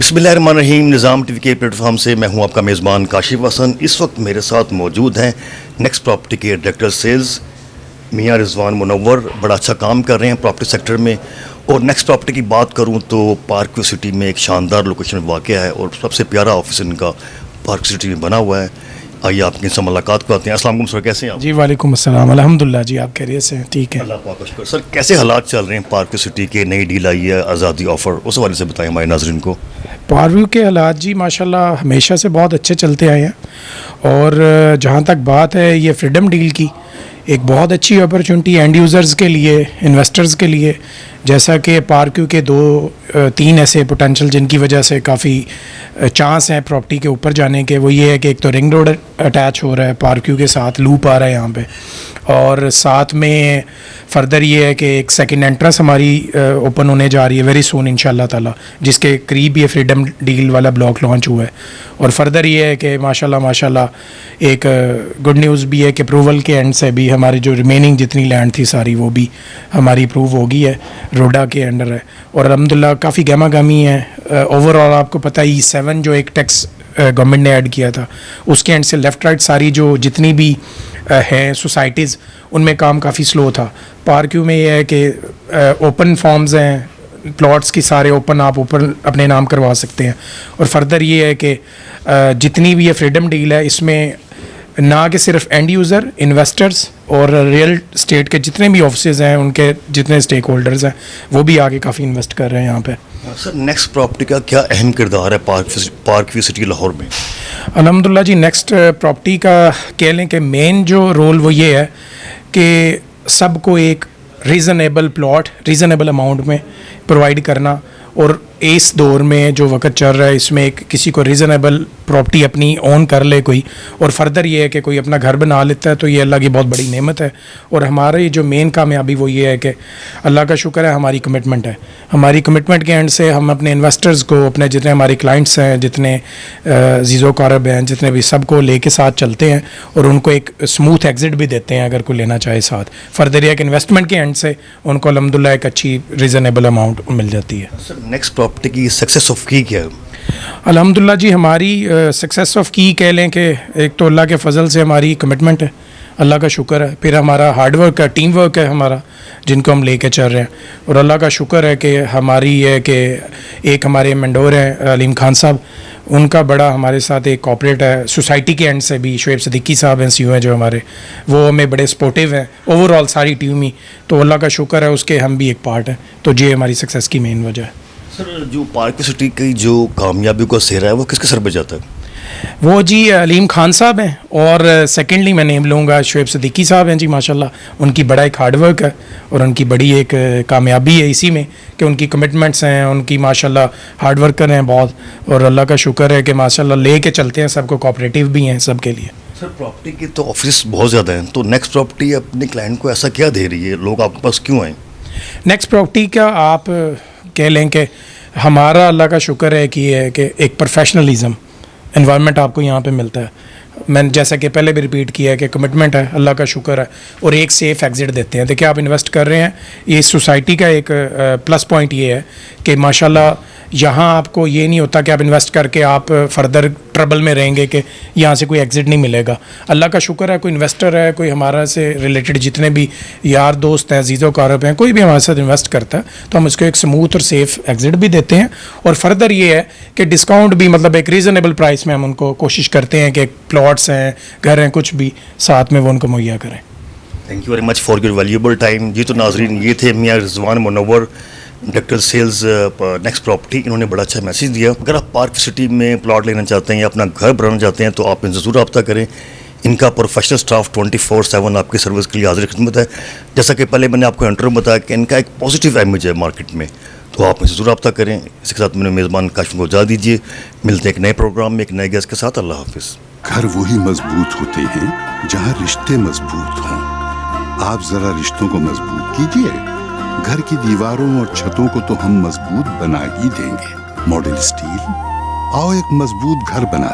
بسم اللہ الرحمن الرحیم. نظام ٹی وی کے پلیٹ فارم سے میں ہوں آپ کا میزبان کاشف حسن. اس وقت میرے ساتھ موجود ہیں نیکسٹ پراپرٹی کے ڈائریکٹر سیلز میاں رضوان منور. بڑا اچھا کام کر رہے ہیں پراپرٹی سیکٹر میں. اور نیکسٹ پراپرٹی کی بات کروں تو پارک ویو سٹی میں ایک شاندار لوکیشن واقع ہے اور سب سے پیارا آفس ان کا پارک سٹی میں بنا ہوا ہے. آئیے آپ کی ان سے ملاقات کرتے ہیں. السلام علیکم سر, کیسے ہیں آپ؟ جی وعلیکم السلام, الحمدللہ. جی آپ خیریت سے ہیں؟ ٹھیک ہے, اللہ پاک کا شکر. سر کیسے حالات چل رہے ہیں پارک ویو سٹی کے؟ نئی ڈیل آئی ہے آزادی آفر, اس حوالے سے بتائیں ہمارے ناظرین کو. پارویو کے حالات جی ماشاءاللہ ہمیشہ سے بہت اچھے چلتے آئے ہیں. اور جہاں تک بات ہے یہ فریڈم ڈیل کی, ایک بہت اچھی اپرچونٹی اینڈ یوزرز کے لیے, انویسٹرز کے لیے. جیسا کہ پارکیو کے 2-3 ایسے پوٹینشیل جن کی وجہ سے کافی چانس ہیں پراپرٹی کے اوپر جانے کے, وہ یہ ہے کہ ایک تو رنگ روڈ اٹیچ ہو رہا ہے پارکیو کے ساتھ, لوپ آ رہا ہے یہاں پہ, اور ساتھ میں فردر یہ ہے کہ ایک سیکنڈ انٹرنس ہماری اوپن ہونے جا رہی ہے ویری سون انشاءاللہ تعالی, جس کے قریب یہ فریڈم ڈیل والا بلاک لانچ ہوا ہے. اور فردر یہ ہے کہ ماشاءاللہ ایک گڈ نیوز بھی ہے کہ اپروول کے اینڈ سے بھی ہماری جو ریمیننگ جتنی لینڈ تھی ساری وہ بھی ہماری اپروو ہو گئی ہے, روڈا کے انڈر ہے. اور الحمدللہ کافی گہما گہمی ہے. اوور آل آپ کو پتہ ہی 7 جو ایک ٹیکس گورنمنٹ نے ایڈ کیا تھا اس کے اینڈ سے لیفٹ رائٹ ساری جو جتنی بھی ہیں سوسائٹیز ان میں کام کافی سلو تھا. پارکیو میں یہ ہے کہ اوپن فارمز ہیں, پلاٹس کی سارے اوپن, آپ اوپن اپنے نام کروا سکتے ہیں. اور فردر یہ ہے کہ جتنی بھی یہ فریڈم ڈیل ہے اس میں نہ کہ صرف اینڈ یوزر, انویسٹرز اور ریئل اسٹیٹ کے جتنے بھی آفسز ہیں ان کے جتنے اسٹیک ہولڈرز ہیں وہ بھی آگے کافی انویسٹ کر رہے ہیں یہاں پہ. سر نیکسٹ پراپرٹی کا کیا اہم کردار ہے پارک ویو سٹی لاہور میں؟ الحمدللہ جی نیکسٹ پراپرٹی کا کہہ لیں کہ مین جو رول وہ یہ ہے کہ سب کو ایک ریزنیبل پلاٹ ریزنیبل اماؤنٹ میں پرووائڈ کرنا. اور اس دور میں جو وقت چل رہا ہے اس میں ایک کسی کو ریزنیبل پراپرٹی اپنی اون کر لے کوئی, اور فردر یہ ہے کہ کوئی اپنا گھر بنا لیتا ہے تو یہ اللہ کی بہت بڑی نعمت ہے. اور ہماری جو مین کامیابی وہ یہ ہے کہ اللہ کا شکر ہے ہماری کمٹمنٹ ہے. ہماری کمٹمنٹ کے اینڈ سے ہم اپنے انویسٹرز کو, اپنے جتنے ہمارے کلائنٹس ہیں, جتنے عزیز و اقارب ہیں, جتنے بھی سب کو لے کے ساتھ چلتے ہیں اور ان کو ایک اسموتھ ایگزٹ بھی دیتے ہیں اگر کوئی لینا چاہے ساتھ. فردر یہ کہ انویسٹمنٹ کے اینڈ سے ان کو الحمدللہ ایک اچھی ریزنیبل اماؤنٹ مل جاتی ہے. سر نیکسٹ پراپرٹی کی سکسیس آف کی کیا ہے؟ الحمدللہ جی ہماری سکسیس آف کی کہہ لیں کہ ایک تو اللہ کے فضل سے ہماری کمٹمنٹ ہے, اللہ کا شکر ہے. پھر ہمارا ہارڈ ورک ہے, ٹیم ورک ہے ہمارا جن کو ہم لے کے چل رہے ہیں. اور اللہ کا شکر ہے کہ ہماری یہ کہ ایک ہمارے مینڈور ہیں علیم خان صاحب, ان کا بڑا ہمارے ساتھ ایک کوآپریٹ ہے. سوسائٹی کے اینڈ سے بھی شعیب صدیقی صاحب ہیں سی او ہیں جو ہمارے, وہ ہمیں بڑے سپورٹیو ہیں اوور آل ساری ٹیم ہی. تو اللہ کا شکر ہے اس کے ہم بھی ایک پارٹ ہیں. تو یہ ہماری سکسیس کی مین وجہ ہے. سر جو پارک ویو سٹی کی جو کامیابی کا سہرا ہے وہ کس کے سر پہ جاتا ہے؟ وہ جی علیم خان صاحب ہیں, اور سیکنڈلی میں نیم لوں گا شعیب صدیقی صاحب ہیں. جی ماشاءاللہ ان کی بڑا ایک ہارڈ ورک ہے اور ان کی بڑی ایک کامیابی ہے اسی میں کہ ان کی کمٹمنٹس ہیں, ان کی ماشاءاللہ ہارڈ ورکر ہیں بہت. اور اللہ کا شکر ہے کہ ماشاءاللہ لے کے چلتے ہیں سب کو, کوآپریٹیو بھی ہیں سب کے لیے. سر پراپرٹی کی تو آفس بہت زیادہ ہیں, تو نیکسٹ پراپرٹی اپنے کلائنٹ کو ایسا کیا دے رہی ہے, لوگ آپ کے پاس کیوں آئیں؟ نیکسٹ پراپرٹی کا آپ کہہ لیں کہ ہمارا اللہ کا شکر ہے کہ یہ ہے کہ ایک پروفیشنلزم انوائرمنٹ آپ کو یہاں پہ ملتا ہے. میں نے جیسا کہ پہلے بھی ریپیٹ کیا ہے کہ کمٹمنٹ ہے, اللہ کا شکر ہے, اور ایک سیف ایگزٹ دیتے ہیں. دیکھیں آپ انویسٹ کر رہے ہیں, یہ سوسائٹی کا ایک پلس پوائنٹ یہ ہے کہ ماشاءاللہ یہاں آپ کو یہ نہیں ہوتا کہ آپ انویسٹ کر کے آپ فردر ٹربل میں رہیں گے کہ یہاں سے کوئی ایگزٹ نہیں ملے گا. اللہ کا شکر ہے کوئی انویسٹر ہے, کوئی ہمارا سے ریلیٹڈ جتنے بھی یار دوست ہیں, عزیز و اقارب ہیں, کوئی بھی ہمارے ساتھ انویسٹ کرتا ہے تو ہم اس کو ایک اسموتھ اور سیف ایگزٹ بھی دیتے ہیں. اور فردر یہ ہے کہ ڈسکاؤنٹ بھی, مطلب ایک ریزنیبل پرائس میں ہم ان کو کوشش کرتے ہیں کہ پلاٹس ہیں, گھر ہیں, کچھ بھی ساتھ میں وہ ان کو مہیا کریں. Thank you very much for your valuable time. جی تو ناظرین یہ تھے میاں Rizwan Munawar, director sales next property. انہوں نے بڑا اچھا میسیج دیا. اگر آپ پارک سٹی میں پلاٹ لینا چاہتے ہیں یا اپنا گھر بنانا چاہتے ہیں تو آپ ان سے ضرور رابطہ کریں. ان کا پروفیشنل سٹاف 24/7 آپ کی سروس کے لیے حاضر خدمت ہے. جیسا کہ پہلے میں نے آپ کو انٹرو بتایا کہ ان کا ایک پازیٹیو امیج ہے مارکیٹ میں, تو آپ ان سے ضرور رابطہ کریں. اس کے ساتھ میں نے میزبان کاشف کو اجازت دیجیے. ملتے ہیں ایک نئے پروگرام میں ایک نئے گیسٹ کے ساتھ. اللہ حافظ. گھر وہی مضبوط ہوتے ہیں جہاں رشتے مضبوط ہوں. آپ ذرا رشتوں کو مضبوط کیجیے. گھر کی دیواروں اور چھتوں کو تو ہم مضبوط بنا ہی دیں گے. ماڈل اسٹیل, آؤ ایک مضبوط گھر بنا